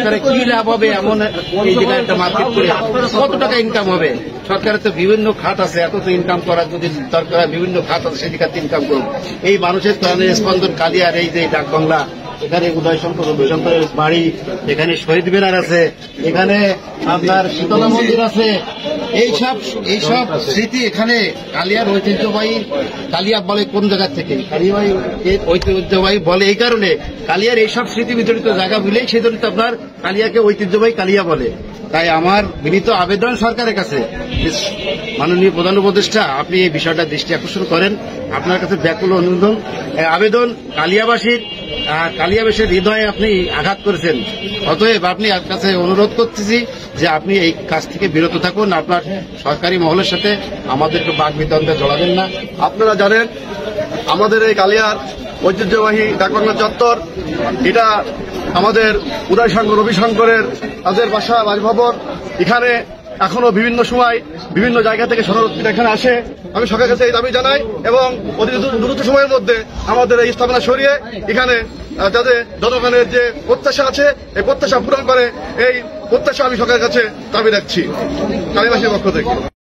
সরকারের কি লাভ হবে এমন এই জায়গায় একটা মার্কেট করে কত টাকা ইনকাম হবে? সরকারের তো বিভিন্ন খাত আছে, এত তো ইনকাম করার যদি সরকারের বিভিন্ন খাত আছে সেদিকে ইনকাম করুন। এই মানুষের প্রাণের স্পন্দন কালিয়ার এই যে ডাকবাংলা, এখানে উদয় শঙ্করের বাড়ি, এখানে শহীদ মিনার আছে, এখানে আপনার শীতলা মন্দির আছে, এইসব স্মৃতি এখানে কালিয়ার ঐতিহ্যবাহী। কালিয়া বলে কোন জায়গা থেকে? কালিয়াবাই ঐতিহ্যবাহী বলে এই কারণে, কালিয়ার এইসব স্মৃতি বিজড়িত জায়গা মিলেই সেই জন্য আপনার কালিয়াকে ঐতিহ্যবাহী কালিয়া বলে। তাই আমার বিনীত আবেদন সরকারের কাছে, মাননীয় প্রধান উপদেষ্টা আপনি এই বিষয়টা দৃষ্টি আকর্ষণ করেন। আপনার কাছে ব্যাকুল অনুরোধ আবেদন, কালিয়াবাসীর হৃদয়ে আপনি আঘাত করেছেন, অতএব আপনি কাছে অনুরোধ করতেছি যে আপনি এই কাজ থেকে বিরত থাকুন। আপনার সরকারি মহলের সাথে আমাদেরকে বাকবিতণ্ডে জড়াবেন না। আপনারা জানেন আমাদের এই কালিয়ার ঐতিহ্যবাহী ডাকবাংলা চত্বর, এটা আমাদের উদয়শঙ্কর রবিশঙ্করের তাদের বাসা বাসভবন। এখানে এখনো বিভিন্ন সময় বিভিন্ন জায়গা থেকে শরণার্থীরা এখানে আসে। আমি সরকারের কাছে এই দাবি জানাই এবং অতি দ্রুত সময়ের মধ্যে আমাদের এই স্থাপনা সরিয়ে এখানে যাদের জনগণের যে প্রত্যাশা আছে এই প্রত্যাশা পূরণ করে, এই প্রত্যাশা আমি সরকারের কাছে দাবি রাখছি কালিয়াবাসীর পক্ষ থেকে।